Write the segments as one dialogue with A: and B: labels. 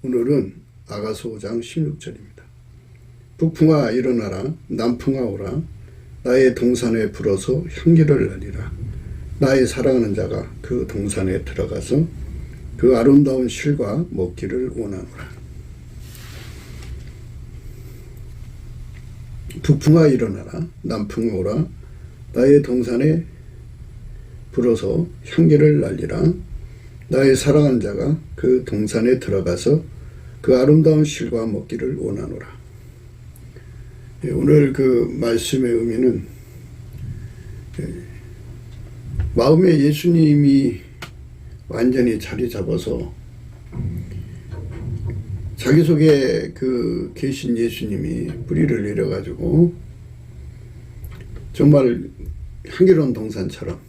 A: 오늘은 아가서 5장 16절입니다. 북풍아 일어나라, 남풍아 오라. 나의 동산에 불어서 향기를 날리라. 나의 사랑하는 자가 그 동산에 들어가서 그 아름다운 실과 먹기를 원하노라. 북풍아 일어나라, 남풍아 오라. 나의 동산에 불어서 향기를 날리라. 나의 사랑하는 자가 그 동산에 들어가서 그 아름다운 실과 먹기를 원하노라. 오늘 그 말씀의 의미는 마음에 예수님이 완전히 자리 잡아서 자기 속에 그 계신 예수님이 뿌리를 내려가지고 정말 향기로운 동산처럼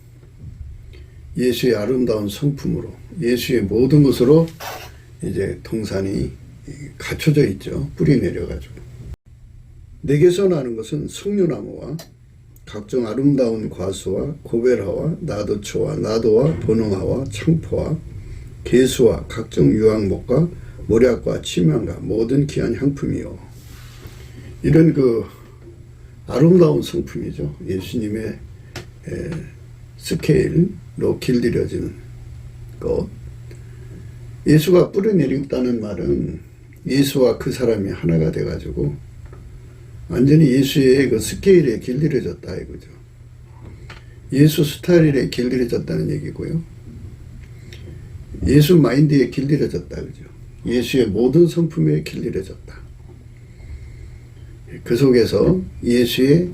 A: 예수의 아름다운 성품으로 예수의 모든 것으로 이제 동산이 갖춰져 있죠. 뿌리 내려가지고. 내게서 나는 것은 석류나무와 각종 아름다운 과수와 고벨하와 나도초와 나도와 보능하와 창포와 개수와 각종 유황목과 모략과 치명과 모든 귀한 향품이요. 이런 그 아름다운 성품이죠. 예수님의 스케일로 길들여지는 것. 예수가 뿌려내렸다는 말은 예수와 그 사람이 하나가 돼가지고 완전히 예수의 그 스케일에 길들여졌다 이거죠. 예수 스타일에 길들여졌다는 얘기고요. 예수 마인드에 길들여졌다 그죠. 예수의 모든 성품에 길들여졌다. 그 속에서 예수의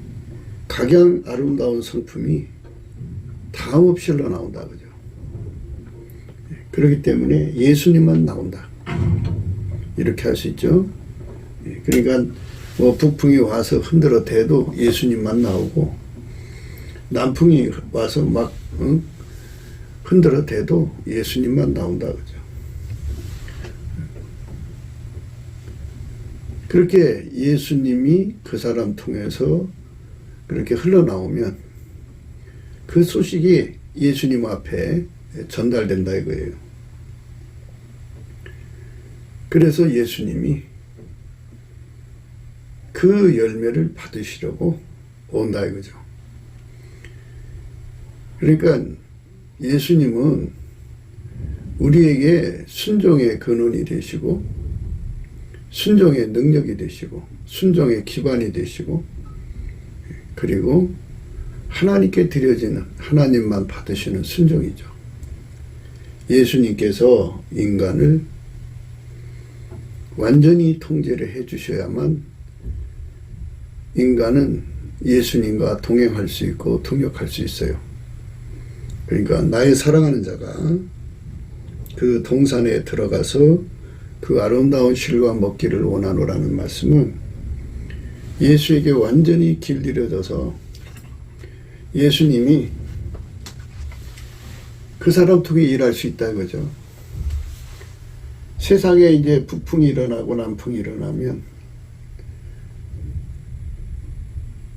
A: 각양 아름다운 성품이 다음없이 흘러나온다 그죠. 그렇기 때문에 예수님만 나온다 이렇게 할 수 있죠. 그러니까 뭐 북풍이 와서 흔들어 대도 예수님만 나오고 남풍이 와서 막 흔들어 대도 예수님만 나온다 그죠. 그렇게 예수님이 그 사람 통해서 그렇게 흘러나오면 그 소식이 예수님 앞에 전달된다 이거예요. 그래서 예수님이 그 열매를 받으시려고 온다 이거죠. 그러니까 예수님은 우리에게 순종의 근원이 되시고 순종의 능력이 되시고 순종의 기반이 되시고 그리고 하나님께 드려지는 하나님만 받으시는 순종이죠. 예수님께서 인간을 완전히 통제를 해 주셔야만 인간은 예수님과 동행할 수 있고 동역할 수 있어요. 그러니까 나의 사랑하는 자가 그 동산에 들어가서 그 아름다운 실과 먹기를 원하노라는 말씀은 예수에게 완전히 길들여져서 예수님이 그 사람 통해 일할 수 있다 이거죠. 세상에 이제 북풍이 일어나고 남풍이 일어나면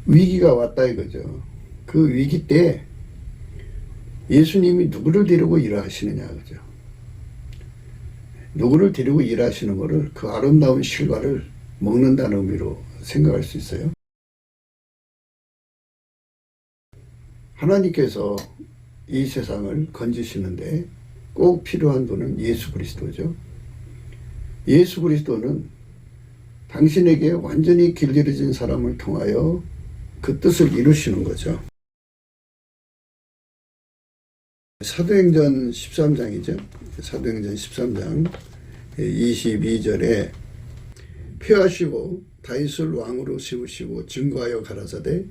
A: 위기가 왔다 이거죠. 그 위기 때 예수님이 누구를 데리고 일하시느냐 그죠. 누구를 데리고 일하시는 것을 그 아름다운 실과를 먹는다는 의미로 생각할 수 있어요. 하나님께서 이 세상을 건지시는데 꼭 필요한 분은 예수 그리스도죠. 예수 그리스도는 당신에게 완전히 길들여진 사람을 통하여 그 뜻을 이루시는 거죠. 사도행전 13장이죠. 사도행전 13장 22절에 폐하시고 다윗을 왕으로 세우시고 증거하여 가라사대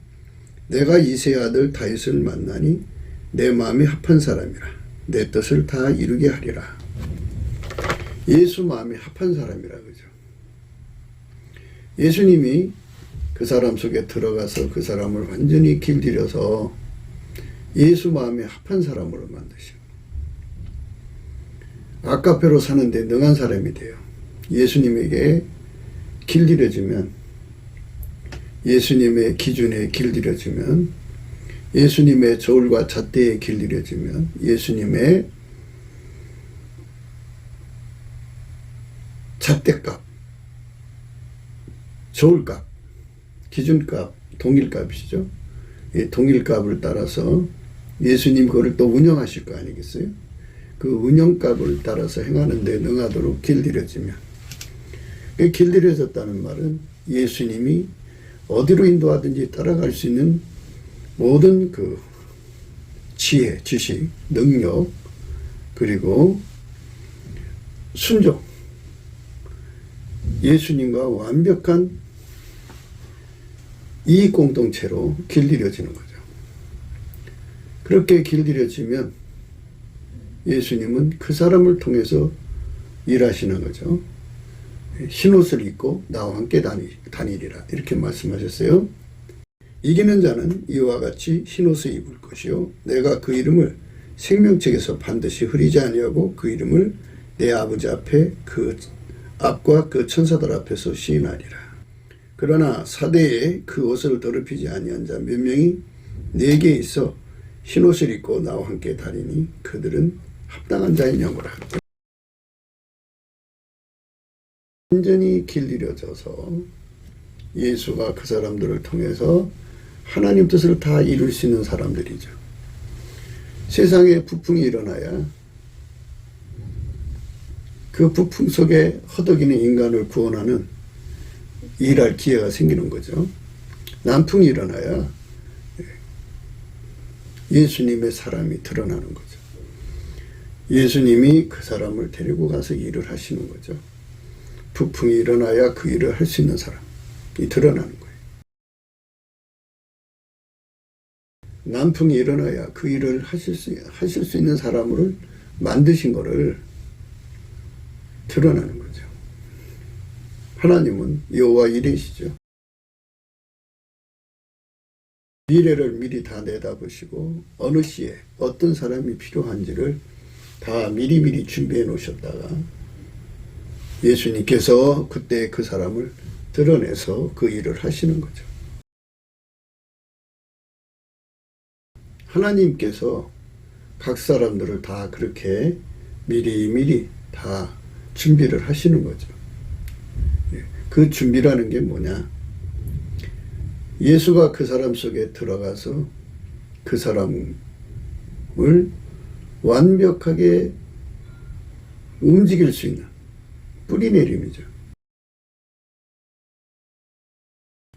A: 내가 이새의 아들 다윗을 만나니 내 마음이 합한 사람이라 내 뜻을 다 이루게 하리라. 예수 마음이 합한 사람이라 그죠. 예수님이 그 사람 속에 들어가서 그 사람을 완전히 길들여서 예수 마음에 합한 사람으로 만드시고 아까페로 사는데 능한 사람이 돼요. 예수님에게 길들여지면 예수님의 기준에 길들여지면 예수님의 저울과 잣대에 길들여지면 예수님의 잣대값, 저울값, 기준값, 동일값이죠. 이 동일값을 따라서 예수님 그거를 또 운영하실 거 아니겠어요? 그 운영값을 따라서 행하는 데 능하도록 길들여지면, 길들여졌다는 말은 예수님이 어디로 인도하든지 따라갈 수 있는 모든 그 지혜, 지식, 능력, 그리고 순종, 예수님과 완벽한 이익 공동체로 길들여지는 거죠. 그렇게 길들여지면 예수님은 그 사람을 통해서 일하시는 거죠. 흰옷을 입고 나와 함께 다니리라 이렇게 말씀하셨어요. 이기는 자는 이와 같이 흰옷을 입을 것이요 내가 그 이름을 생명책에서 반드시 흐리지 아니하고 그 이름을 내 아버지 앞에 그 앞과 그 천사들 앞에서 시인하리라. 그러나 사대에 그 옷을 더럽히지 아니한 자 몇 명이 내게 있어 흰옷을 입고 나와 함께 다니니 그들은 합당한 자의 영으로 하리라. 완전히 길들여져서 예수가 그 사람들을 통해서 하나님 뜻을 다 이룰 수 있는 사람들이죠. 세상에 부풍이 일어나야 그 부풍 속에 허덕이는 인간을 구원하는 일할 기회가 생기는 거죠. 난풍이 일어나야 예수님의 사람이 드러나는 거죠. 예수님이 그 사람을 데리고 가서 일을 하시는 거죠. 부풍이 일어나야 그 일을 할 수 있는 사람이 드러나는 거예요. 난풍이 일어나야 그 일을 하실 수 있는 사람을 만드신 거를 드러나는 거죠. 하나님은 여호와 이레시죠. 미래를 미리 다 내다보시고 어느 시에 어떤 사람이 필요한지를 다 미리미리 준비해 놓으셨다가 예수님께서 그때 그 사람을 드러내서 그 일을 하시는 거죠. 하나님께서 각 사람들을 다 그렇게 미리미리 다 준비를 하시는 거죠. 그 준비라는 게 뭐냐? 예수가 그 사람 속에 들어가서 그 사람을 완벽하게 움직일 수 있는 뿌리내림이죠.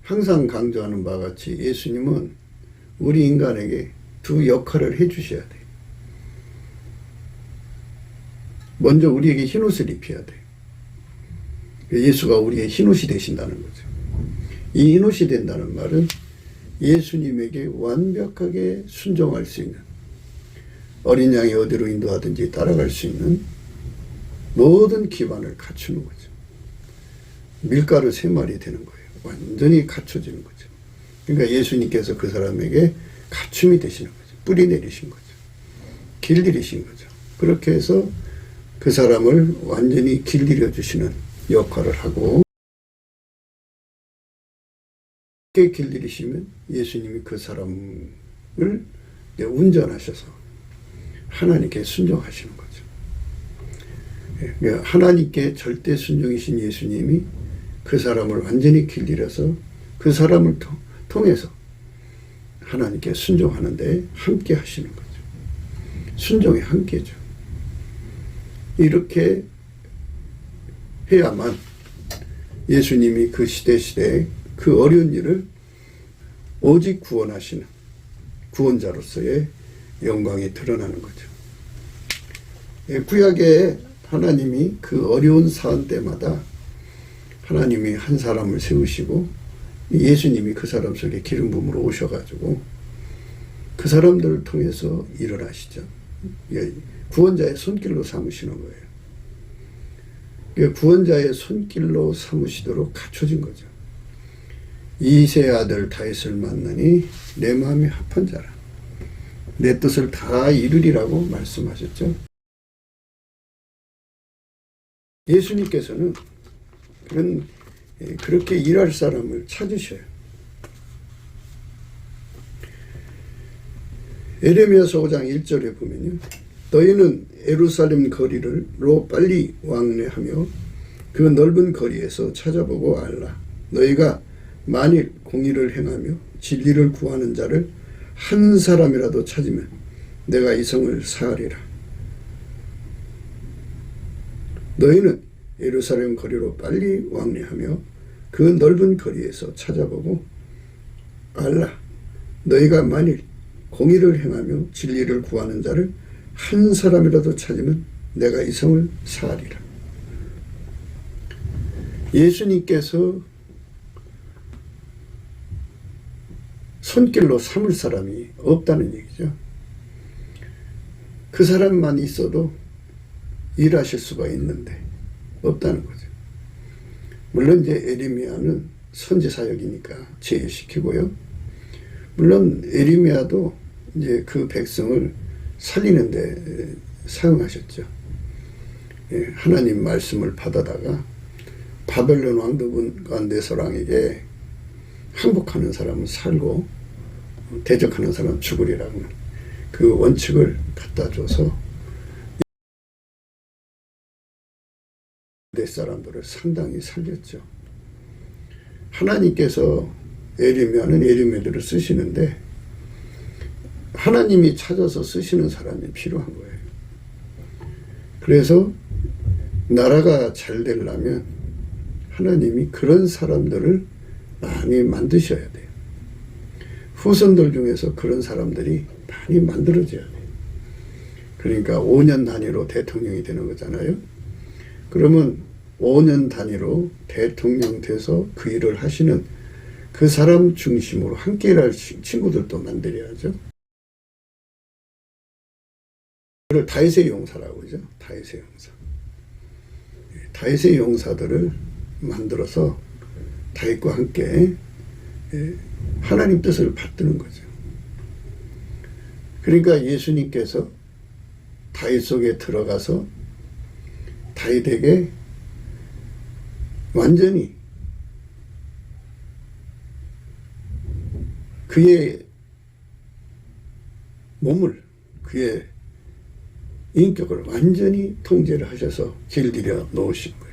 A: 항상 강조하는 바와 같이 예수님은 우리 인간에게 두 역할을 해주셔야 돼요. 먼저 우리에게 흰옷을 입혀야 돼요. 예수가 우리의 흰옷이 되신다는 거죠. 이 흰옷이 된다는 말은 예수님에게 완벽하게 순종할 수 있는, 어린 양이 어디로 인도하든지 따라갈 수 있는 모든 기반을 갖추는 거죠. 밀가루 3마리 되는 거예요. 완전히 갖춰지는 거죠. 그러니까 예수님께서 그 사람에게 갖춤이 되시는 거죠. 뿌리 내리신 거죠. 길들이신 거죠. 그렇게 해서 그 사람을 완전히 길들여 주시는 역할을 하고, 그렇게 길들이시면 예수님이 그 사람을 운전하셔서 하나님께 순종하시는 거죠. 하나님께 절대 순종이신 예수님이 그 사람을 완전히 길들여서 그 사람을 통해서 하나님께 순종하는데 함께 하시는 거죠. 순종이 함께죠. 이렇게 해야만 예수님이 그 시대에 그 어려운 일을 오직 구원하시는 구원자로서의 영광이 드러나는 거죠. 구약에 하나님이 그 어려운 사안 때마다 하나님이 한 사람을 세우시고 예수님이 그 사람 속에 기름 부음으로 오셔가지고 그 사람들을 통해서 일을 하시죠. 구원자의 손길로 삼으시는 거예요. 구원자의 손길로 삼으시도록 갖춰진 거죠. 이새의 아들 다윗을 만나니 내 마음이 합한 자라. 내 뜻을 다 이루리라고 말씀하셨죠. 예수님께서는 그렇게 일할 사람을 찾으셔요. 에레미야서 5장 1절에 보면요. 너희는 예루살렘 거리로 빨리 왕래하며 그 넓은 거리에서 찾아보고 알라. 너희가 만일 공의를 행하며 진리를 구하는 자를 한 사람이라도 찾으면 내가 이 성을 사하리라. 너희는 예루살렘 거리로 빨리 왕래하며 그 넓은 거리에서 찾아보고 알라. 너희가 만일 공의를 행하며 진리를 구하는 자를 한 사람이라도 찾으면 내가 이 성을 사하리라. 예수님께서 손길로 삼을 사람이 없다는 얘기죠. 그 사람만 있어도 일하실 수가 있는데 없다는 거죠. 물론 이제 에레미야는 선지 사역이니까 제외시키고요. 물론 에레미야도 이제 그 백성을 살리는데 사용하셨죠. 하나님 말씀을 받아다가 바벨론 왕 느부갓네살 왕에게 항복하는 사람은 살고 대적하는 사람은 죽으리라는 그 원칙을 갖다 줘서 네 사람들을 상당히 살렸죠. 하나님께서 에레미야는 에레미야대로 쓰시는데 하나님이 찾아서 쓰시는 사람이 필요한 거예요. 그래서 나라가 잘 되려면 하나님이 그런 사람들을 많이 만드셔야 돼요. 후손들 중에서 그런 사람들이 많이 만들어져야 돼요. 그러니까 5년 단위로 대통령이 되는 거잖아요. 그러면 5년 단위로 대통령 돼서 그 일을 하시는 그 사람 중심으로 함께 일할 친구들도 만들어야죠. 그걸 다윗의 용사라고 그러죠. 다윗의 용사. 다윗의 용사들을 만들어서 다윗과 함께 하나님 뜻을 받드는 거죠. 그러니까 예수님께서 다윗 속에 들어가서 다윗에게 완전히 그의 몸을, 그의 인격을 완전히 통제를 하셔서 길들여 놓으신 거예요.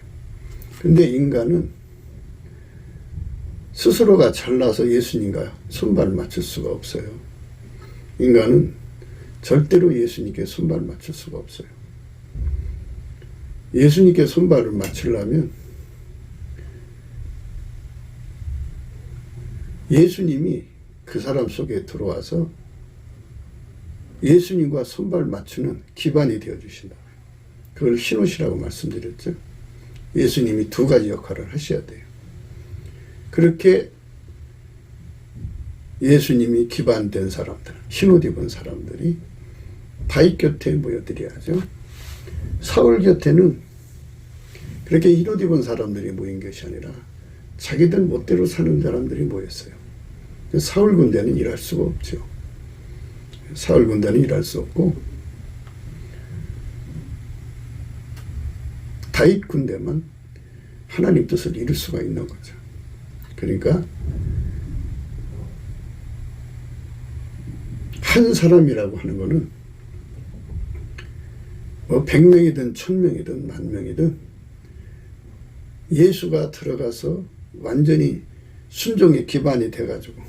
A: 근데 인간은 스스로가 잘나서 예수님과 손발 맞출 수가 없어요. 인간은 절대로 예수님께 손발 맞출 수가 없어요. 예수님께 손발을 맞추려면 예수님이 그 사람 속에 들어와서 예수님과 손발 맞추는 기반이 되어주신다. 그걸 신호시라고 말씀드렸죠. 예수님이 두 가지 역할을 하셔야 돼요. 그렇게 예수님이 기반된 사람들, 흰옷 입은 사람들이 다윗 곁에 모여들어야죠. 사울 곁에는 그렇게 흰옷 입은 사람들이 모인 것이 아니라 자기들 멋대로 사는 사람들이 모였어요. 사울 군대는 일할 수가 없죠. 사울 군대는 일할 수 없고 다윗 군대만 하나님 뜻을 이룰 수가 있는 거죠. 그러니까 한 사람이라고 하는 거는 뭐 100명이든 1000명이든 10,000명이든 예수가 들어가서 완전히 순종의 기반이 돼가지고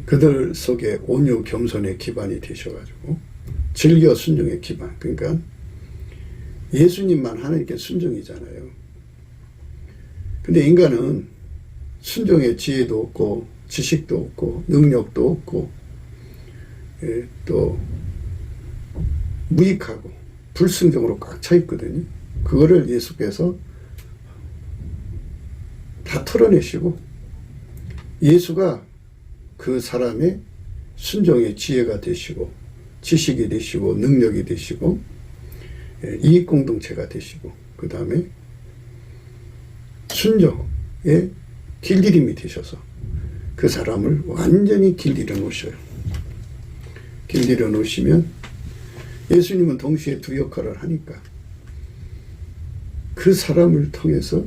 A: 그들 속에 온유 겸손의 기반이 되셔가지고 즐겨 순종의 기반. 그러니까 예수님만 하나님께 순종이잖아요. 근데 인간은 순종의 지혜도 없고 지식도 없고 능력도 없고 또 무익하고 불순종으로 꽉 차 있거든요. 그거를 예수께서 다 털어내시고 예수가 그 사람의 순종의 지혜가 되시고 지식이 되시고 능력이 되시고 이익공동체가 되시고 그 다음에 순종의 길들임이 되셔서 그 사람을 완전히 길들여 놓으셔요. 길들여 놓으시면 예수님은 동시에 두 역할을 하니까 그 사람을 통해서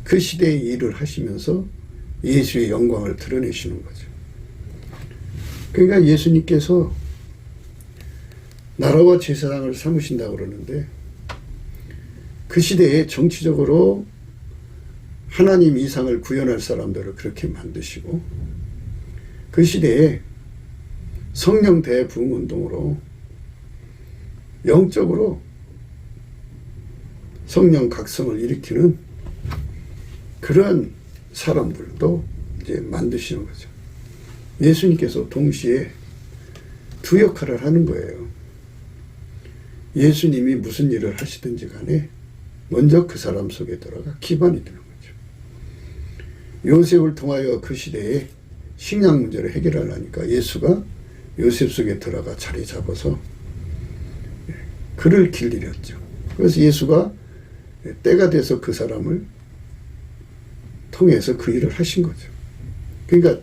A: 그 시대의 일을 하시면서 예수의 영광을 드러내시는 거죠. 그러니까 예수님께서 나라와 제사장을 삼으신다고 그러는데, 그 시대에 정치적으로 하나님 이상을 구현할 사람들을 그렇게 만드시고, 그 시대에 성령 대부흥 운동으로 영적으로 성령 각성을 일으키는 그런 사람들도 이제 만드시는 거죠. 예수님께서 동시에 두 역할을 하는 거예요. 예수님이 무슨 일을 하시든지 간에 먼저 그 사람 속에 들어가 기반이 되는 거죠. 요셉을 통하여 그 시대에 식량 문제를 해결하려니까 예수가 요셉 속에 들어가 자리 잡아서 그를 길들였죠. 그래서 예수가 때가 돼서 그 사람을 통해서 그 일을 하신 거죠. 그러니까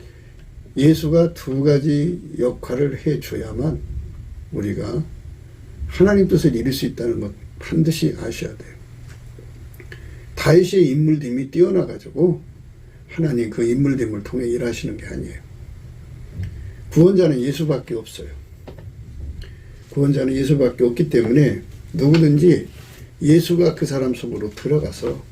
A: 예수가 두 가지 역할을 해줘야만 우리가 하나님 뜻을 이룰 수 있다는 것 반드시 아셔야 돼요. 다윗의 인물됨이 뛰어나가지고 하나님 그 인물됨을 통해 일하시는 게 아니에요. 구원자는 예수밖에 없어요. 구원자는 예수밖에 없기 때문에 누구든지 예수가 그 사람 속으로 들어가서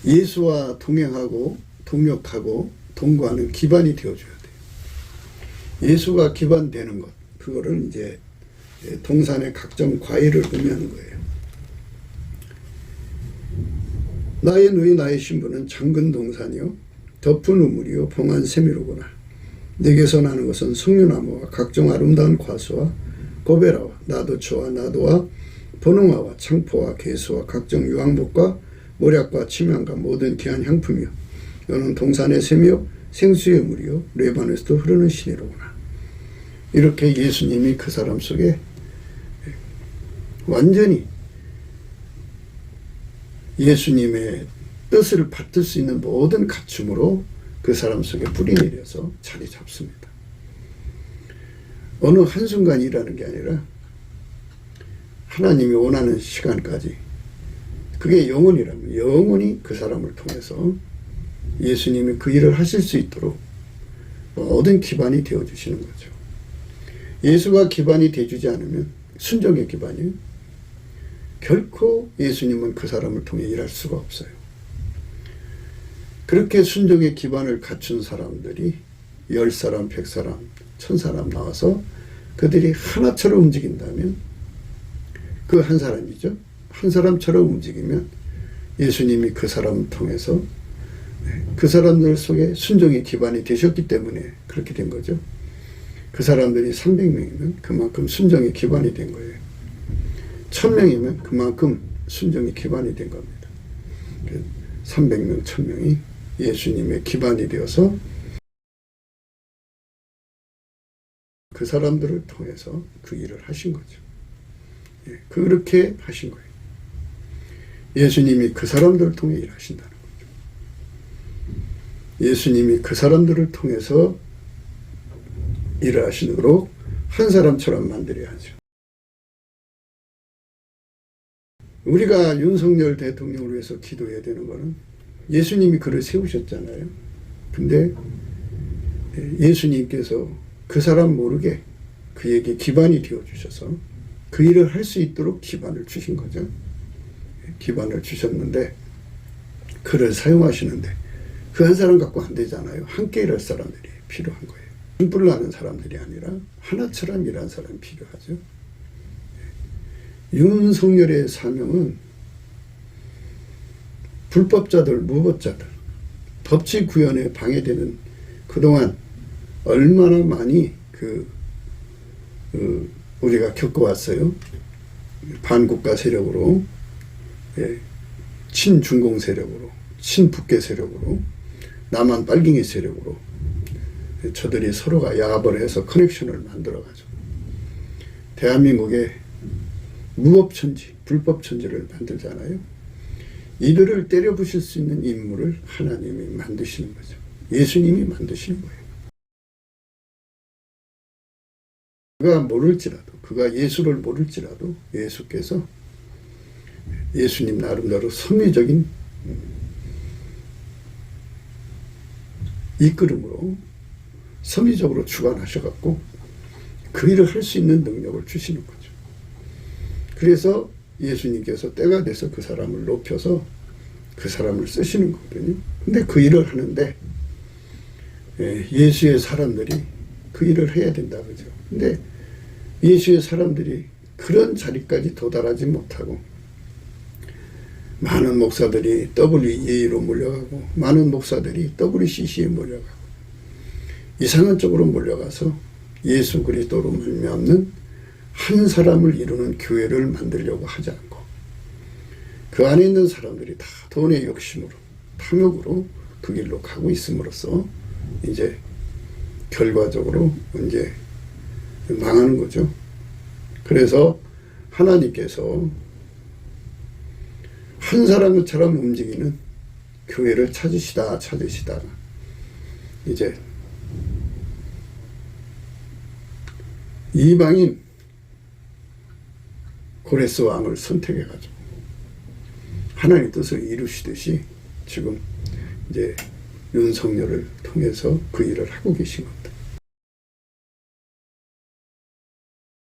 A: 예수와 동행하고 동역하고 동거하는 기반이 되어줘야 돼요. 예수가 기반되는 것, 그거를 이제 동산의 각종 과일을 의미하는 거예요. 나의 누이 나의 신부는 장근 동산이요 덮은 우물이요 봉한 세미로구나. 내게서 나는 것은 석류나무와 각종 아름다운 과수와 고베라와 나도초와 나도와 번홍화와 창포와 개수와 각종 유황목과 모략과 침향과 모든 귀한 향품이요 너는 동산의 샘이요 생수의 물이요 레바논에서도 흐르는 시내로구나. 이렇게 예수님이 그 사람 속에 완전히 예수님의 뜻을 받들 수 있는 모든 갖춤으로 그 사람 속에 뿌리 내려서 자리 잡습니다. 어느 한순간이라는 게 아니라 하나님이 원하는 시간까지, 그게 영원이라면 영원히 그 사람을 통해서 예수님이 그 일을 하실 수 있도록 모든 기반이 되어주시는 거죠. 예수가 기반이 되어주지 않으면, 순종의 기반이에요, 결코 예수님은 그 사람을 통해 일할 수가 없어요. 그렇게 순종의 기반을 갖춘 사람들이 10사람, 100사람, 1000사람 나와서 그들이 하나처럼 움직인다면, 그 한 사람이죠. 한 사람처럼 움직이면 예수님이 그 사람을 통해서 그 사람들 속에 순종의 기반이 되셨기 때문에 그렇게 된 거죠. 그 사람들이 300명이면 그만큼 순종의 기반이 된 거예요. 1000명이면 그만큼 순종의 기반이 된 겁니다. 300명, 1000명이 예수님의 기반이 되어서 그 사람들을 통해서 그 일을 하신 거죠. 그렇게 하신 거예요. 예수님이 그 사람들을 통해 일하신다는 거죠. 예수님이 그 사람들을 통해서 일을 하시도록 한 사람처럼 만들어야 하죠. 우리가 윤석열 대통령을 위해서 기도해야 되는 거는 예수님이 그를 세우셨잖아요. 근데 예수님께서 그 사람 모르게 그에게 기반이 되어주셔서 그 일을 할 수 있도록 기반을 주신 거죠. 기반을 주셨는데 그를 사용하시는데 그 한 사람 갖고 안 되잖아요. 함께 일할 사람들이 필요한 거예요. 분불 나는 사람들이 아니라 하나처럼 일하는 사람이 필요하죠. 윤석열의 사명은 불법자들, 무법자들, 법치 구현에 방해되는, 그동안 얼마나 많이 우리가 겪어왔어요. 반국가 세력으로, 친중공 세력으로, 친북계 세력으로, 남한 빨갱이 세력으로 저들이 서로가 야합을 해서 커넥션을 만들어가지고 대한민국의 무법천지, 불법천지를 만들잖아요. 이들을 때려부실 수 있는 인물을 하나님이 만드시는 거죠. 예수님이 만드시는 거예요. 그가 모를지라도, 그가 예수를 모를지라도 예수께서 예수님 나름대로 섭리적인 이끌음으로 섭리적으로 주관하셔갖고 그 일을 할 수 있는 능력을 주시는 거죠. 그래서 예수님께서 때가 돼서 그 사람을 높여서 그 사람을 쓰시는 거거든요. 근데 그 일을 하는데 예수의 사람들이 그 일을 해야 된다 그죠. 근데 예수의 사람들이 그런 자리까지 도달하지 못하고 많은 목사들이 WEA로 몰려가고 많은 목사들이 WCC에 몰려가고 이상한 쪽으로 몰려가서 예수 그리스도로 말미암는 한 사람을 이루는 교회를 만들려고 하지 않고 그 안에 있는 사람들이 다 돈의 욕심으로 탐욕으로 그 길로 가고 있음으로써 이제 결과적으로 이제 망하는 거죠. 그래서 하나님께서 한 사람처럼 움직이는 교회를 찾으시다가 이제 이방인 고레스 왕을 선택해가지고 하나님 뜻을 이루시듯이 지금 이제 윤석열을 통해서 그 일을 하고 계신 겁니다.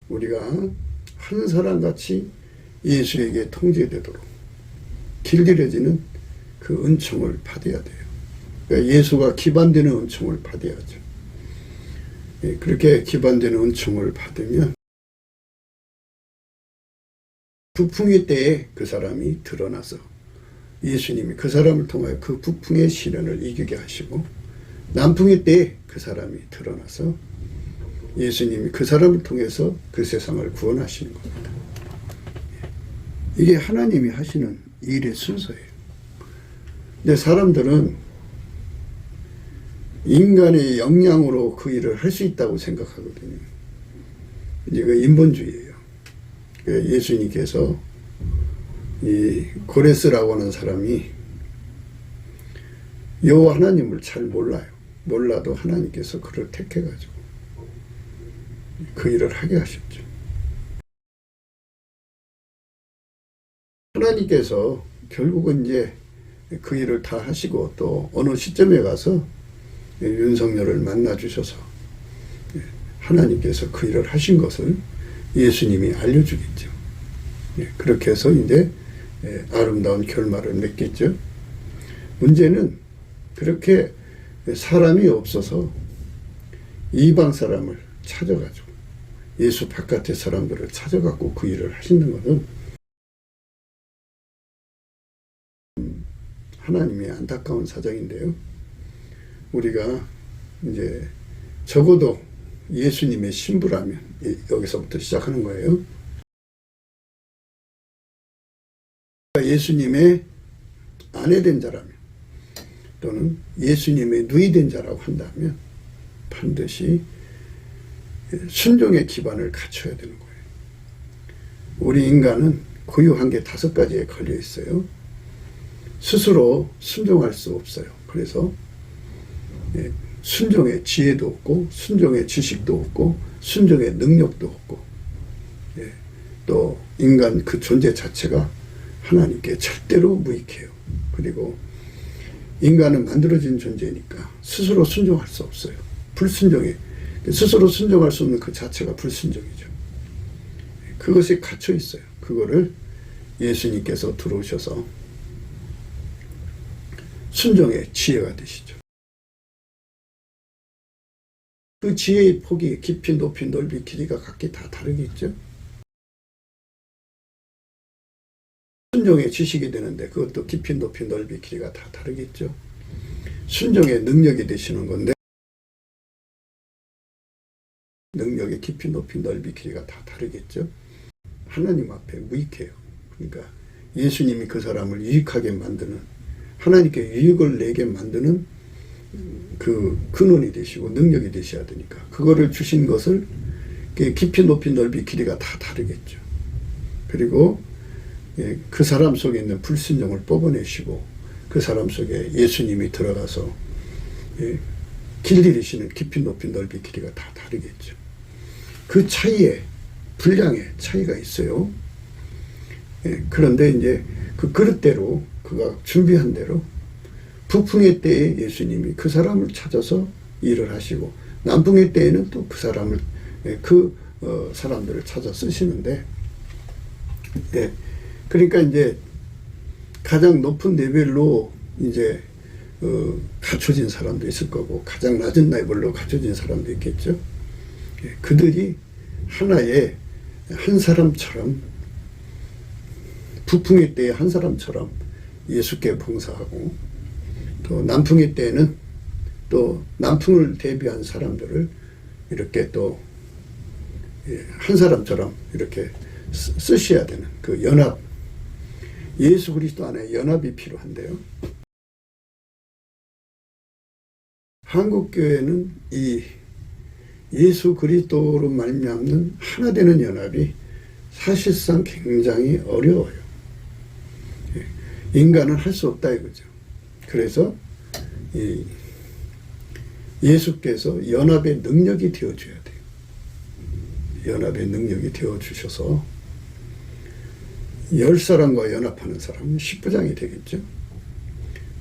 A: 우리가 한 사람같이 예수에게 통제되도록 길들여지는 그 은총을 받아야 돼요. 그러니까 예수가 기반되는 은총을 받아야죠. 그렇게 기반되는 은총을 받으면 북풍의 때에 그 사람이 드러나서 예수님이 그 사람을 통하여 그 북풍의 시련을 이기게 하시고 남풍의 때에 그 사람이 드러나서 예수님이 그 사람을 통해서 그 세상을 구원하시는 겁니다. 이게 하나님이 하시는 일의 순서예요. 근데 사람들은 인간의 역량으로 그 일을 할 수 있다고 생각하거든요. 이제 그 인본주의예요. 예수님께서 이 고레스라고 하는 사람이 여호와 하나님을 잘 몰라요. 몰라도 하나님께서 그를 택해가지고 그 일을 하게 하셨죠. 하나님께서 결국은 이제 그 일을 다 하시고 또 어느 시점에 가서 윤석열을 만나 주셔서 하나님께서 그 일을 하신 것을 예수님이 알려주겠죠. 그렇게 해서 이제 아름다운 결말을 맺겠죠. 문제는 그렇게 사람이 없어서 이방 사람을 찾아가지고 예수 바깥의 사람들을 찾아갖고 그 일을 하시는 것은 하나님의 안타까운 사정인데요. 우리가 이제 적어도 예수님의 신부라면 여기서부터 시작하는 거예요. 예수님의 아내된 자라면 또는 예수님의 누이된 자라고 한다면 반드시 순종의 기반을 갖춰야 되는 거예요. 우리 인간은 고유한 게 5가지에 걸려 있어요. 스스로 순종할 수 없어요. 그래서 순종의 지혜도 없고 순종의 지식도 없고 순종의 능력도 없고 또 인간 그 존재 자체가 하나님께 절대로 무익해요. 그리고 인간은 만들어진 존재니까 스스로 순종할 수 없어요. 불순종에 스스로 순종할 수 없는 그 자체가 불순종이죠. 그것이 갇혀 있어요. 그거를 예수님께서 들어오셔서 순종의 지혜가 되시죠. 그 지혜의 폭이 깊이 높이 넓이 길이가 각기 다 다르겠죠. 순종의 지식이 되는데 그것도 깊이 높이 넓이 길이가 다 다르겠죠. 순종의 능력이 되시는 건데 능력의 깊이 높이 넓이 길이가 다 다르겠죠. 하나님 앞에 무익해요. 그러니까 예수님이 그 사람을 유익하게 만드는 하나님께 유익을 내게 만드는 그 근원이 되시고 능력이 되셔야 되니까 그거를 주신 것을 깊이 높이 넓이 길이가 다 다르겠죠. 그리고 그 사람 속에 있는 불순종을 뽑아내시고 그 사람 속에 예수님이 들어가서 길들이시는 깊이 높이 넓이 길이가 다 다르겠죠. 그 차이에 분량의 차이가 있어요. 그런데 이제 그 그릇대로 그가 준비한 대로 북풍의 때에 예수님이 그 사람을 찾아서 일을 하시고 남풍의 때에는 또 그 사람을 그 사람들을 찾아 쓰시는데, 그러니까 이제 가장 높은 레벨로 이제 갖춰진 사람도 있을 거고, 가장 낮은 레벨로 갖춰진 사람도 있겠죠. 그들이 하나의 한 사람처럼, 부풍의 때에 한 사람처럼 예수께 봉사하고, 또 남풍의 때에는 또 남풍을 대비한 사람들을 이렇게 또 한 사람처럼 이렇게 쓰셔야 되는 그 연합, 예수 그리스도 안에 연합이 필요한데요. 한국교회는 이 예수 그리스도로 말미암는 하나 되는 연합이 사실상 굉장히 어려워요. 인간은 할 수 없다 이거죠. 그래서 예수께서 연합의 능력이 되어줘야 돼요. 연합의 능력이 되어주셔서 10사람과 연합하는 사람은 10부장이 되겠죠.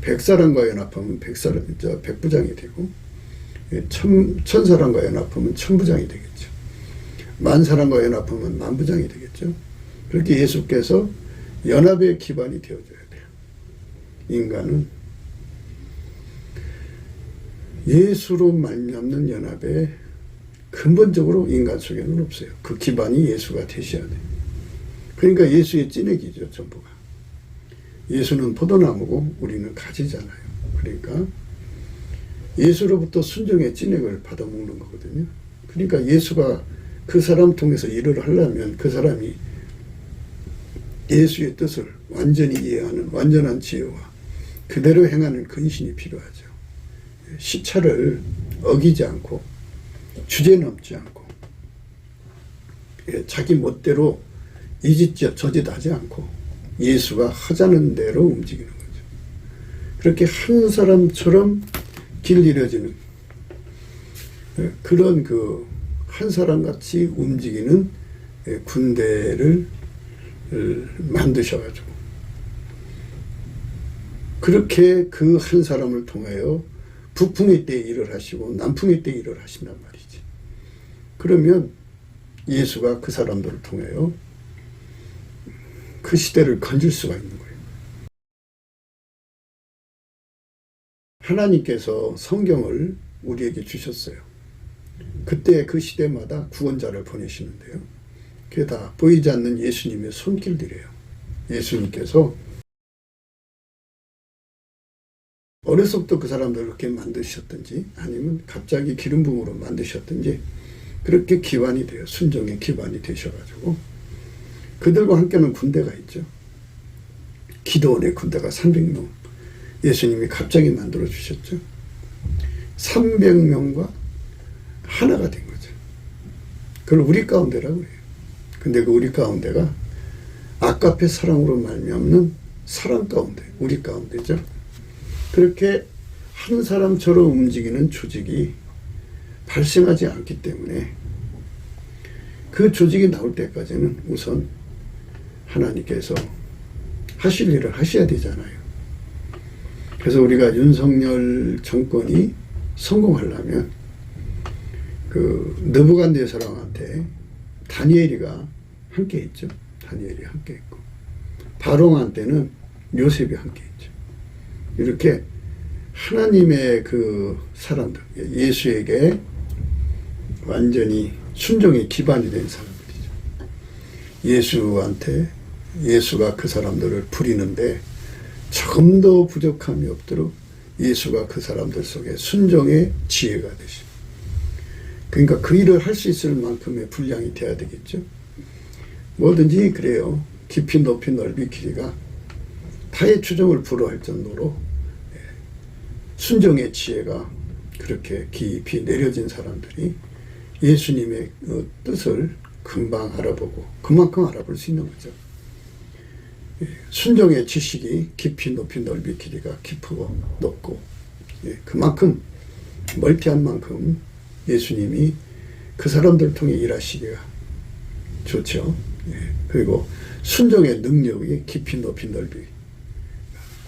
A: 100사람과 연합하면 100부장이 되고, 1000사람과 연합하면 1000부장이 되겠죠. 10,000사람과 연합하면 10,000부장이 되겠죠. 그렇게 예수께서 연합의 기반이 되어줘야 돼요. 인간은 예수로 말미암는 연합에 근본적으로 인간 속에는 없어요. 그 기반이 예수가 되셔야 돼요. 그러니까 예수의 찐액이죠, 전부가. 예수는 포도나무고 우리는 가지잖아요. 그러니까 예수로부터 순종의 찐액을 받아먹는 거거든요. 그러니까 예수가 그 사람 통해서 일을 하려면 그 사람이 예수의 뜻을 완전히 이해하는 완전한 지혜와 그대로 행하는 근신이 필요하죠. 시차를 어기지 않고 주제 넘지 않고 자기 멋대로 이 짓 저 짓 하지 않고 예수가 하자는 대로 움직이는 거죠. 그렇게 한 사람처럼 길 잃어지는 그런 그 한 사람 같이 움직이는 군대를 만드셔가지고 그렇게 그 한 사람을 통하여 북풍의 때 일을 하시고 남풍의 때 일을 하신단 말이지. 그러면 예수가 그 사람들을 통하여 그 시대를 건질 수가 있는 거예요. 하나님께서 성경을 우리에게 주셨어요. 그때 그 시대마다 구원자를 보내시는데요. 그게 다 보이지 않는 예수님의 손길들이에요. 예수님께서 어려서부터 그 사람들을 그렇게 만드셨든지 아니면 갑자기 기름 부음으로 만드셨든지 그렇게 기반이 돼요. 순종의 기반이 되셔가지고 그들과 함께는 군대가 있죠. 기도원의 군대가 300명 예수님이 갑자기 만들어 주셨죠. 300명과 하나가 된 거죠. 그걸 우리 가운데라고 그래요. 근데 그 우리 가운데가 아까페 사랑으로 말미암는 사랑 가운데, 우리 가운데죠. 그렇게 한 사람처럼 움직이는 조직이 발생하지 않기 때문에 그 조직이 나올 때까지는 우선 하나님께서 하실 일을 하셔야 되잖아요. 그래서 우리가 윤석열 정권이 성공하려면 그 느부갓네살왕한테 다니엘이가 함께 했죠. 다니엘이 함께 했고 바롱한테는 요셉이 함께 했죠. 이렇게 하나님의 그 사람들, 예수에게 완전히 순종의 기반이 된 사람들이죠. 예수한테 예수가 그 사람들을 부리는데 조금 더 부족함이 없도록 예수가 그 사람들 속에 순종의 지혜가 되십니다. 그러니까 그 일을 할 수 있을 만큼의 분량이 돼야 되겠죠. 뭐든지 그래요. 깊이 높이 넓이 길이가 타의 추종을 불허할 정도로 순종의 지혜가 그렇게 깊이 내려진 사람들이 예수님의 뜻을 금방 알아보고 그만큼 알아볼 수 있는 거죠. 순종의 지식이 깊이 높이 넓이 길이가 깊고 높고 그만큼 멀티한 만큼 예수님이 그 사람들 통해 일하시기가 좋죠. 그리고 순종의 능력이 깊이 높이 넓이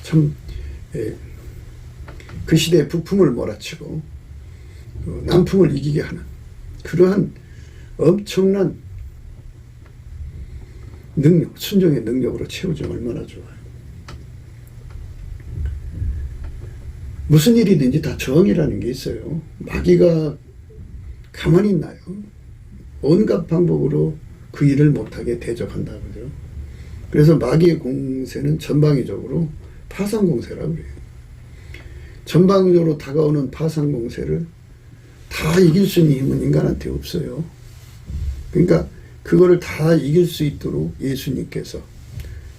A: 참 그 시대의 북풍을 몰아치고 남풍을 이기게 하는 그러한 엄청난 능력, 순종의 능력으로 채워주면 얼마나 좋아요. 무슨 일이든지 다 정이라는 게 있어요. 마귀가 가만히 있나요? 온갖 방법으로 그 일을 못하게 대적한다 그죠. 그래서 마귀의 공세는 전방위적으로 파상 공세라고 그래요. 전방위적으로 다가오는 파상 공세를 다 이길 수 있는 힘은 인간한테 없어요. 그러니까 그거를 다 이길 수 있도록 예수님께서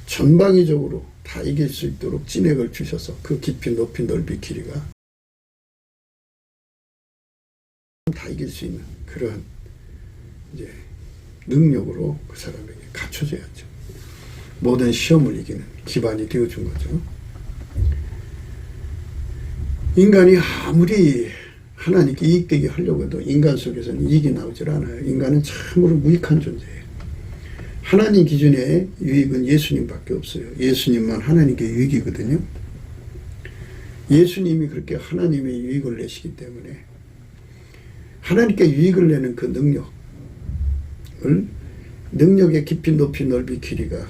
A: 전방위적으로 다 이길 수 있도록 진액을 주셔서 그 깊이 높이 넓이 길이가 다 이길 수 있는 그런 이제 능력으로 그 사람에게 갖춰줘야죠. 모든 시험을 이기는 기반이 되어준 거죠. 인간이 아무리 하나님께 이익되게 하려고 해도 인간 속에서는 이익이 나오질 않아요. 인간은 참으로 무익한 존재예요. 하나님 기준의 유익은 예수님밖에 없어요. 예수님만 하나님께 유익이거든요. 예수님이 그렇게 하나님의 유익을 내시기 때문에 하나님께 유익을 내는 그 능력의 깊이 높이 넓이 길이가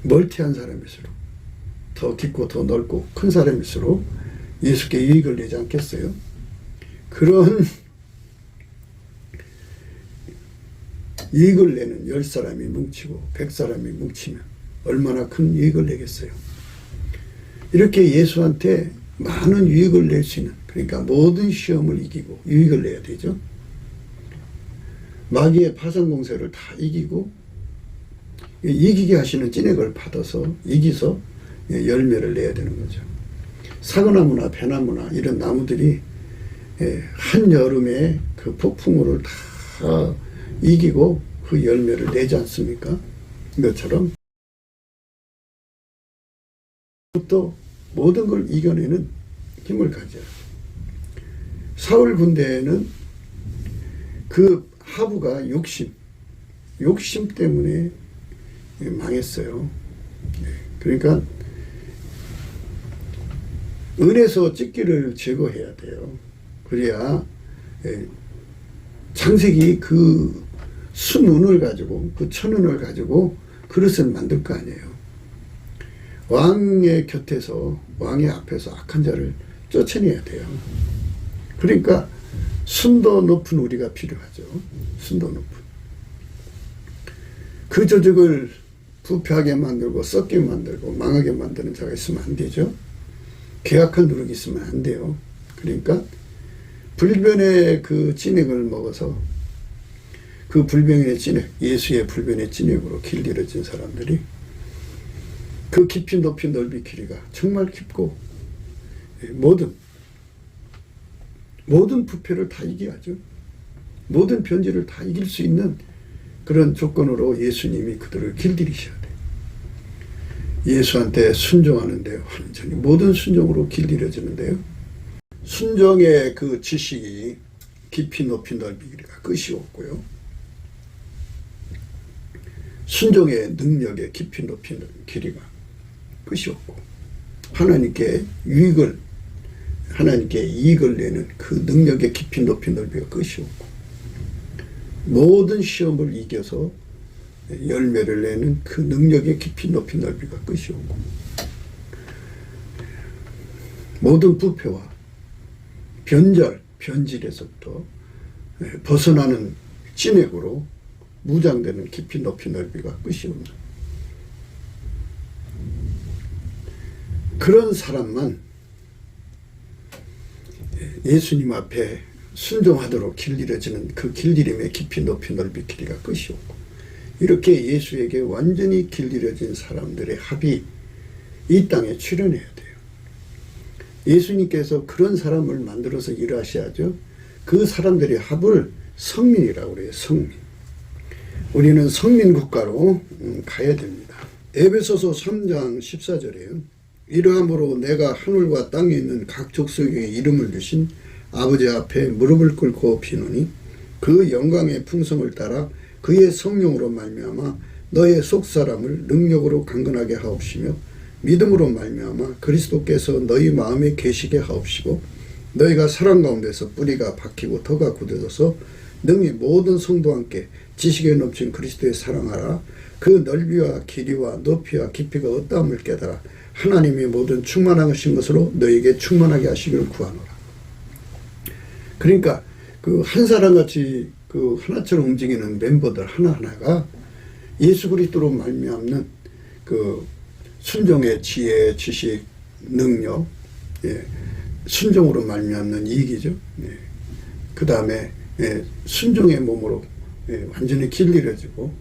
A: 멀티한 사람일수록 더 깊고 더 넓고 큰 사람일수록 예수께 유익을 내지 않겠어요? 그런 이익을 내는 10사람이 뭉치고 100사람이 뭉치면 얼마나 큰 이익을 내겠어요. 이렇게 예수한테 많은 유익을 낼 수 있는, 그러니까 모든 시험을 이기고 유익을 내야 되죠. 마귀의 파상공세를 다 이기고 이기게 하시는 진액을 받아서 이기서 열매를 내야 되는 거죠. 사과나무나 배나무나 이런 나무들이 한여름에 그 폭풍우를 다 이기고 그 열매를 내지 않습니까? 이것처럼 또 모든 걸 이겨내는 힘을 가져요. 사울 군대에는 그 하부가 욕심 때문에 망했어요. 그러니까 은에서 찢기를 제거해야 돼요. 그래야 창세기 그 순운을 가지고 그 천운을 가지고 그릇을 만들 거 아니에요. 왕의 곁에서 왕의 앞에서 악한 자를 쫓아내야 돼요. 그러니까 순도 높은 우리가 필요하죠. 순도 높은. 그 조직을 부패하게 만들고 썩게 만들고 망하게 만드는 자가 있으면 안 되죠. 계약한 누룩이 있으면 안 돼요. 그러니까 불변의 그 진액을 먹어서 그 불변의 진액, 예수의 불변의 진액으로 길들여진 사람들이 그 깊이 높이 넓이 길이가 정말 깊고 모든 부패를 다 이겨야죠. 모든 변질을 다 이길 수 있는 그런 조건으로 예수님이 그들을 길들이셔야 돼요. 예수한테 순종하는데요. 완전히 모든 순종으로 길들여지는데요. 순종의 그 지식이 깊이 높이 넓이 길이가 끝이 없고요. 순종의 능력의 깊이 높이 넓이 길이가 끝이 없고 하나님께 이익을 내는 그 능력의 깊이 높이 넓이가 끝이 없고 모든 시험을 이겨서 열매를 내는 그 능력의 깊이 높이 넓이가 끝이 없고 모든 부패와 변질에서부터 벗어나는 진액으로 무장되는 깊이 높이 넓이가 끝이 없는 그런 사람만 예수님 앞에 순종하도록 길들여지는 그 길들임의 깊이 높이 넓이 길이가 끝이 없고 이렇게 예수에게 완전히 길들여진 사람들의 합이 이 땅에 출현해야 돼요. 예수님께서 그런 사람을 만들어서 일하셔야죠. 그 사람들의 합을 성민이라고 그래요. 성민. 우리는 성민 국가로 가야 됩니다. 에베소서 3장 14절에요. 이러함으로 내가 하늘과 땅에 있는 각 족속에게 이름을 주신 아버지 앞에 무릎을 꿇고 비노니 그 영광의 풍성을 따라 그의 성령으로 말미암아 너의 속사람을 능력으로 강건하게 하옵시며 믿음으로 말미암아 그리스도께서 너희 마음에 계시게 하옵시고 너희가 사랑 가운데서 뿌리가 박히고 터가 굳어져서 능히 모든 성도와 함께 지식에 넘친 그리스도의 사랑하라. 그 넓이와 길이와 높이와 깊이가 어떠함을 깨달아 하나님이 모든 충만하신 것으로 너희에게 충만하게 하시기를 구하노라. 그러니까 그 한 사람같이 그 하나처럼 움직이는 멤버들 하나하나가 예수 그리스도로 말미암는 그 순종의 지혜, 지식, 능력, 순종으로 말미암는 이익이죠. 그 다음에 순종의 몸으로 완전히 길들여지고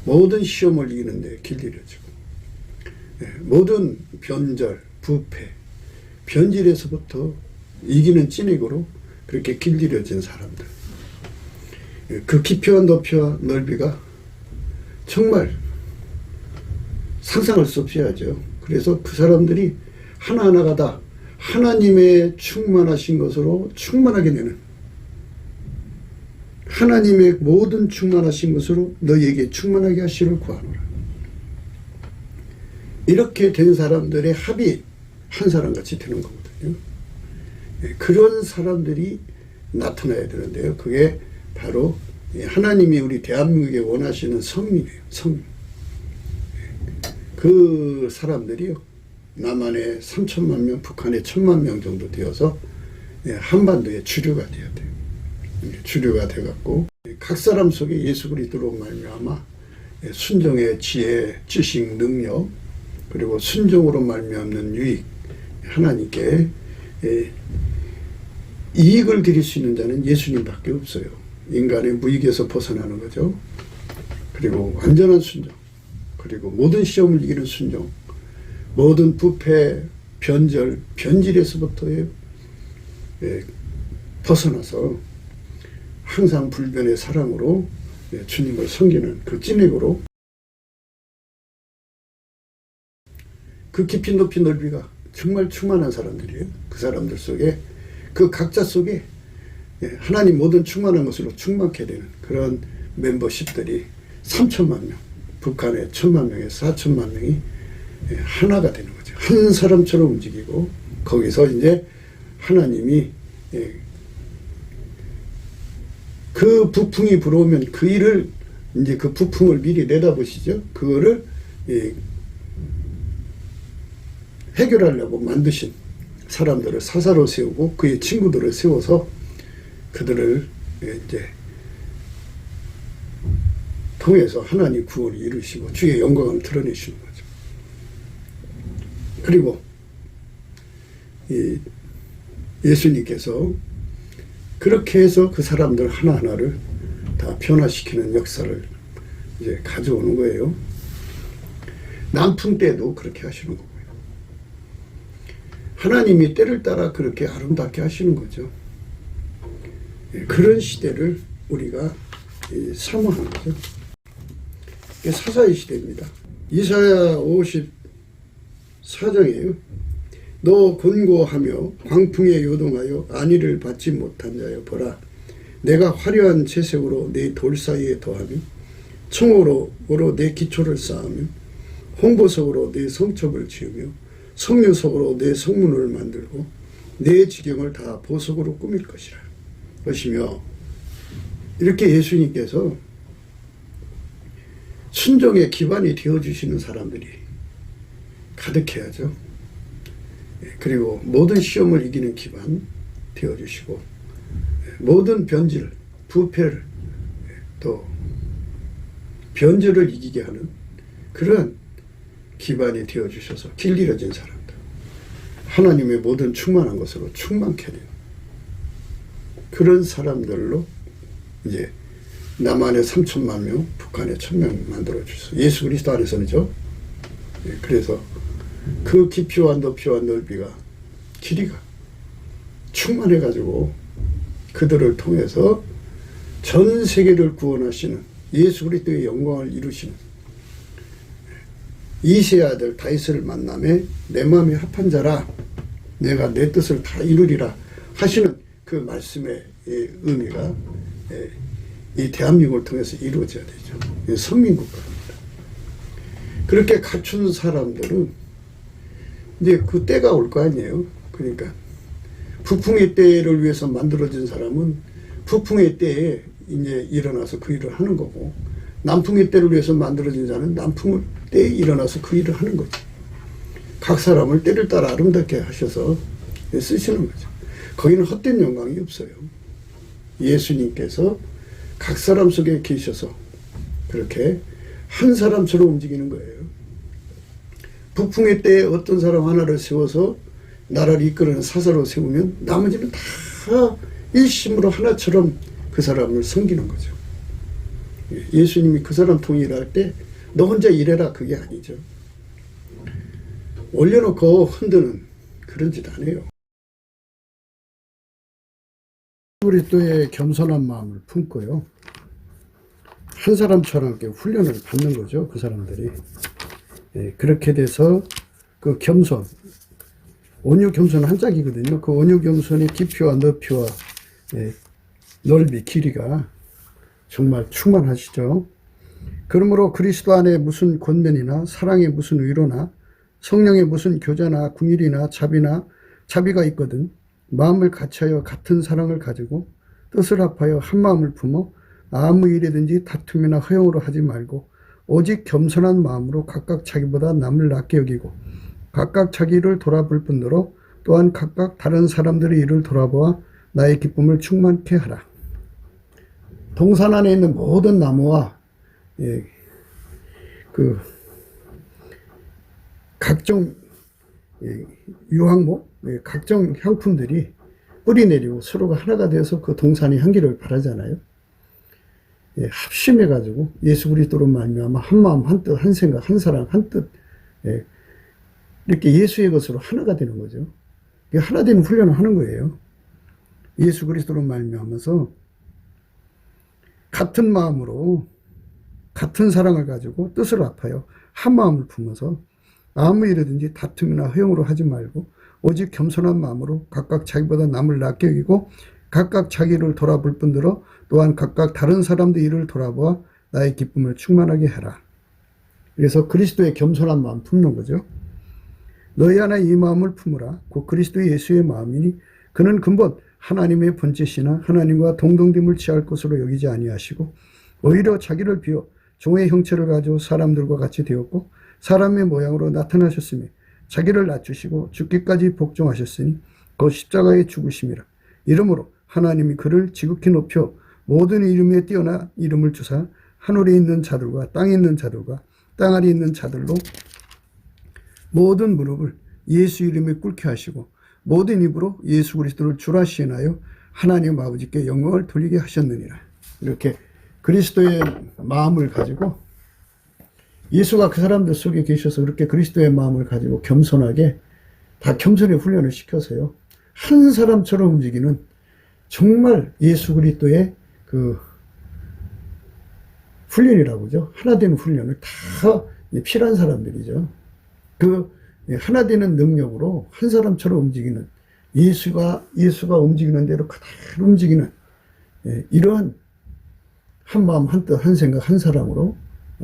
A: 모든 시험을 이기는데 길들여지고 모든 변절, 부패, 변질에서부터 이기는 찐익으로 그렇게 길들여진 사람들. 그 깊이와 높이와 넓이가 정말 상상할 수 없이 하죠. 그래서 그 사람들이 하나하나가 다 하나님의 충만하신 것으로 충만하게 되는, 하나님의 모든 충만하신 것으로 너희에게 충만하게 하시를 구하노라. 이렇게 된 사람들의 합이 한 사람같이 되는 거거든요. 그런 사람들이 나타나야 되는데요. 그게 바로 하나님이 우리 대한민국에 원하시는 성민이에요. 성민. 그 사람들이요, 남한에 3천만 명, 북한에 1,000만 명 정도 되어서 한반도의 주류가 되어야 돼요. 주류가 돼갖고 각 사람 속에 예수 그리스도로 말미암아 순종의 지혜, 지식, 능력, 그리고 순종으로 말미암는 유익, 하나님께 이익을 드릴 수 있는 자는 예수님밖에 없어요. 인간의 무익에서 벗어나는 거죠. 그리고 완전한 순종, 그리고 모든 시험을 이기는 순종, 모든 부패, 변절, 변질에서부터의 벗어나서 항상 불변의 사랑으로 주님을 섬기는 그 찐익으로 그 깊이 높이 넓이가 정말 충만한 사람들이에요. 그 사람들 속에 그 각자 속에 하나님 모든 충만한 것으로 충만케 되는 그런 멤버십들이 3천만 명, 북한에 1,000만 명에서 4천만 명이 하나가 되는 거죠. 한 사람처럼 움직이고 거기서 이제 하나님이 그 부풍이 불어오면 그 일을 이제 그 부풍을 미리 내다보시죠. 그거를 해결하려고 만드신 사람들을 사사로 세우고 그의 친구들을 세워서 그들을 이제 통해서 하나님 구원을 이루시고 주의 영광을 드러내시는 거죠. 그리고 예수님께서 그렇게 해서 그 사람들 하나하나를 다 변화시키는 역사를 이제 가져오는 거예요. 남풍 때도 그렇게 하시는 거고요. 하나님이 때를 따라 그렇게 아름답게 하시는 거죠. 그런 시대를 우리가 사모하는 거죠. 사사의 시대입니다. 이사야 54장이에요. 너 곤고하며 광풍에 요동하여 안위를 받지 못한 자여 보라. 내가 화려한 채색으로 네 돌 사이에 더하며 청으로 내 기초를 쌓으며 홍보석으로 내 성첩을 지으며 성류석으로 내 성문을 만들고 내 지경을 다 보석으로 꾸밀 것이라. 것이며 이렇게 예수님께서 순종의 기반이 되어주시는 사람들이 가득해야죠. 그리고 모든 시험을 이기는 기반 되어주시고 모든 변질, 부패를 또 변절을 이기게 하는 그런 기반이 되어주셔서 길들여진 사람들, 하나님의 모든 충만한 것으로 충만케 되는 그런 사람들로 이제 남한에 3천만 명, 북한에 1,000명 만들어주셔서 예수 그리스도 안에서는죠. 그래서 그 깊이와 높이와 넓이가 길이가 충만해가지고 그들을 통해서 전 세계를 구원하시는 예수 그리스도의 영광을 이루시는 이새의 아들 다윗을 만남에 내 마음에 합한 자라 내가 내 뜻을 다 이루리라 하시는 그 말씀의 의미가 이 대한민국을 통해서 이루어져야 되죠. 선민국가입니다. 그렇게 갖춘 사람들은 이제 그 때가 올 거 아니에요. 그러니까 북풍의 때를 위해서 만들어진 사람은 북풍의 때에 이제 일어나서 그 일을 하는 거고, 남풍의 때를 위해서 만들어진 자는 남풍의 때에 일어나서 그 일을 하는 거죠. 각 사람을 때를 따라 아름답게 하셔서 쓰시는 거죠. 거기는 헛된 영광이 없어요. 예수님께서 각 사람 속에 계셔서 그렇게 한 사람처럼 움직이는 거예요. 북풍의 때에 어떤 사람 하나를 세워서 나라를 이끌어내는 사사로 세우면 나머지는 다 일심으로 하나처럼 그 사람을 섬기는 거죠. 예수님이 그 사람 통해 일할 때 너 혼자 일해라 그게 아니죠. 올려놓고 흔드는 그런 짓 안 해요. 그리스도의 겸손한 마음을 품고요. 한 사람처럼 이렇게 훈련을 받는 거죠. 그 사람들이. 그렇게 돼서 그 겸손, 온유 겸손 한 짝이거든요. 그 온유 겸손의 깊이와 높이와 넓이, 길이가 정말 충만하시죠. 그러므로 그리스도 안에 무슨 권면이나 사랑의 무슨 위로나 성령의 무슨 교제나 궁일이나 자비가 있거든 마음을 같이하여 같은 사랑을 가지고 뜻을 합하여 한 마음을 품어 아무 일이든지 다툼이나 허용으로 하지 말고 오직 겸손한 마음으로 각각 자기보다 남을 낮게 여기고 각각 자기를 돌아볼 뿐더러 또한 각각 다른 사람들의 일을 돌아보아 나의 기쁨을 충만케 하라. 동산 안에 있는 모든 나무와 그 각종 유황목, 각종 향품들이 뿌리 내리고 서로가 하나가 되어서 그 동산이 향기를 발하잖아요. 합심해가지고 예수 그리스도로 말미암아 한 마음 한 뜻 한 생각 한 사랑 한 뜻 이렇게 예수의 것으로 하나가 되는 거죠. 하나 되는 훈련을 하는 거예요. 예수 그리스도로 말미암아서 같은 마음으로 같은 사랑을 가지고 뜻을 합하여 한 마음을 품어서 아무 일이든지 다툼이나 허용으로 하지 말고 오직 겸손한 마음으로 각각 자기보다 남을 낮게 여기고 각각 자기를 돌아볼 뿐더러 또한 각각 다른 사람들 일을 돌아보아 나의 기쁨을 충만하게 해라. 그래서 그리스도의 겸손한 마음 품는 거죠. 너희 안에 이 마음을 품으라. 곧 그리스도 예수의 마음이니 그는 근본 하나님의 본체시나 하나님과 동등됨을 취할 것으로 여기지 아니하시고 오히려 자기를 비워 종의 형체를 가지고 사람들과 같이 되었고 사람의 모양으로 나타나셨으며 자기를 낮추시고 죽기까지 복종하셨으니 그 십자가의 죽으심이라. 이러므로 하나님이 그를 지극히 높여 모든 이름에 뛰어나 이름을 주사 하늘에 있는 자들과 땅에 있는 자들과 땅 아래 있는 자들로 모든 무릎을 예수 이름에 꿇게 하시고 모든 입으로 예수 그리스도를 주라 시인하여 하나님 아버지께 영광을 돌리게 하셨느니라. 이렇게 그리스도의 마음을 가지고 예수가 그 사람들 속에 계셔서 그렇게 그리스도의 마음을 가지고 겸손하게 다 겸손의 훈련을 시켜서요. 한 사람처럼 움직이는 정말 예수 그리스도의 그 훈련이라고 하죠. 하나 되는 훈련을 다 필요한 사람들이죠. 그 하나 되는 능력으로 한 사람처럼 움직이는 예수가 움직이는 대로 그대로 움직이는 이러한 한 마음 한 뜻 한 생각 한 사람으로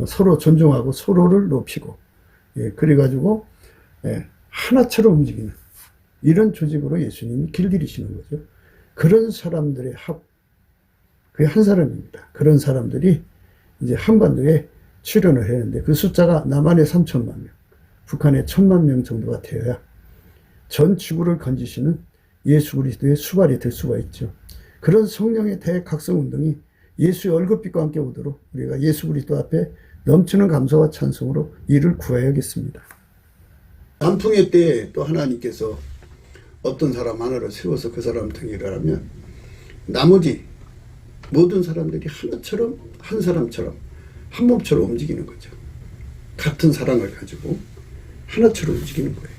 A: 서로 존중하고 서로를 높이고 그래가지고 하나처럼 움직이는 이런 조직으로 예수님이 길들이시는 거죠. 그런 사람들의 그게 한 사람입니다. 그런 사람들이 이제 한반도에 출현을 했는데 그 숫자가 남한에 3천만 명, 북한에 1,000만 명 정도가 되어야 전 지구를 건지시는 예수 그리스도의 수발이 될 수가 있죠. 그런 성령의 대각성 운동이 예수의 얼굴빛과 함께 오도록 우리가 예수 그리스도 앞에 넘치는 감사와 찬송으로 이를 구하여야겠습니다. 남풍의 때에 또 하나님께서 어떤 사람 하나를 세워서 그 사람 등에 일하면 나머지 모든 사람들이 하나처럼 한 사람처럼 한 몸처럼 움직이는 거죠. 같은 사랑을 가지고 하나처럼 움직이는 거예요.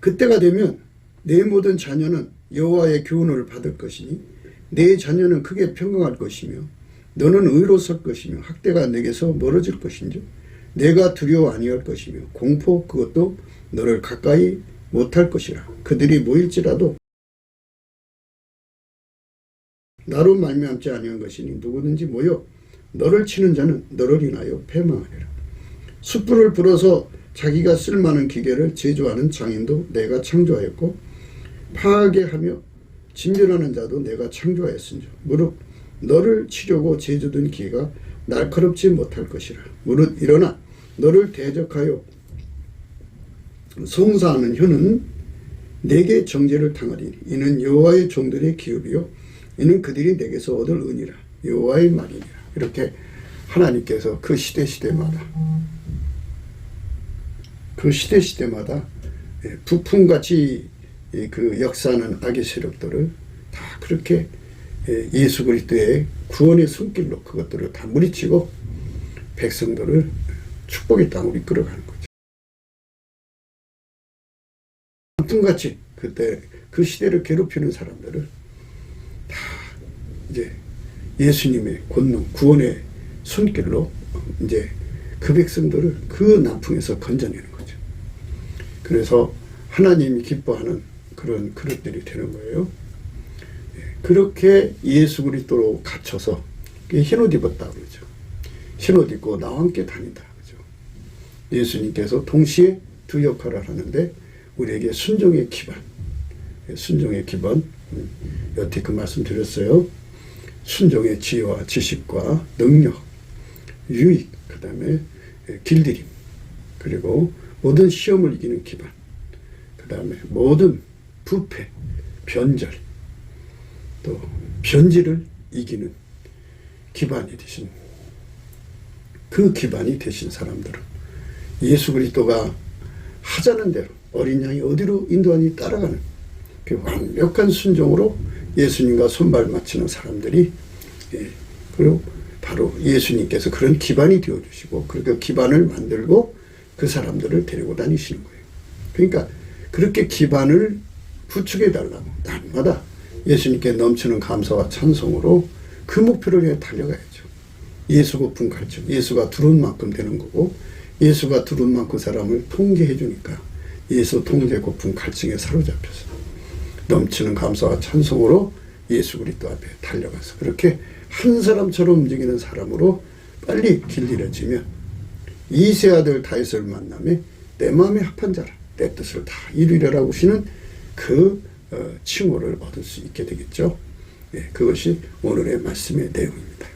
A: 그때가 되면 내 모든 자녀는 여호와의 교훈을 받을 것이니 내 자녀는 크게 평강할 것이며 너는 의로 설 것이며 학대가 내게서 멀어질 것인지 내가 두려워 아니할 것이며 공포 그것도 너를 가까이 못할 것이라. 그들이 모일지라도 나로 말미암지 아니한 것이니 누구든지 모여 너를 치는 자는 너를 인하여 패망하리라. 숯불을 불어서 자기가 쓸만한 기계를 제조하는 장인도 내가 창조하였고 파하게 하며 진멸하는 자도 내가 창조하였으니 무릇 너를 치려고 제조된 기계가 날카롭지 못할 것이라. 무릇 일어나 너를 대적하여 송사하는 혀는 내게 정죄를 당하리니 이는 여호와의 종들의 기업이요 이는 그들이 내게서 얻을 은이라. 여호와의 말이니라. 이렇게 하나님께서 그 시대마다 부품같이 그 역사하는 악의 세력들을 다 그렇게 예수 그리스도의 구원의 손길로 그것들을 다 물리치고 백성들을 축복의 땅으로 이끌어가는 거죠. 부품같이 그때 그 시대를 괴롭히는 사람들을 다 이제 예수님의 권능, 구원의 손길로 이제 그 백성들을 그 난풍에서 건져내는 거죠. 그래서 하나님이 기뻐하는 그런 그릇들이 되는 거예요. 그렇게 예수 그리스도로 갇혀서 흰옷 입었다 그러죠. 흰옷 입고 나와 함께 다닌다 그죠. 예수님께서 동시에 두 역할을 하는데 우리에게 순종의 기반, 여태 그 말씀 드렸어요. 순종의 지혜와 지식과 능력, 유익, 그 다음에 길들임, 그리고 모든 시험을 이기는 기반, 그 다음에 모든 부패, 변절, 또 변질을 이기는 기반이 되신 그 기반이 되신 사람들은 예수 그리스도가 하자는 대로 어린 양이 어디로 인도하니 따라가는 그 완벽한 순종으로 예수님과 손발 맞추는 사람들이 그리고 바로 예수님께서 그런 기반이 되어주시고 그 기반을 만들고 그 사람들을 데리고 다니시는 거예요. 그러니까 그렇게 기반을 부축해달라고 날마다 예수님께 넘치는 감사와 찬송으로 그 목표를 위해 달려가야죠. 예수 고픈 갈증, 예수가 두른 만큼 되는 거고 예수가 두른 만큼 사람을 통제해 주니까 예수 통제 고픈 갈증에 사로잡혀서 넘치는 감사와 찬송으로 예수 그리스도 앞에 달려가서 그렇게 한 사람처럼 움직이는 사람으로 빨리 길들여지면 이세 아들 다윗을 만남에 내 마음에 합한 자라 내 뜻을 다 이루리라고 하시는 그 칭호를 얻을 수 있게 되겠죠. 그것이 오늘의 말씀의 내용입니다.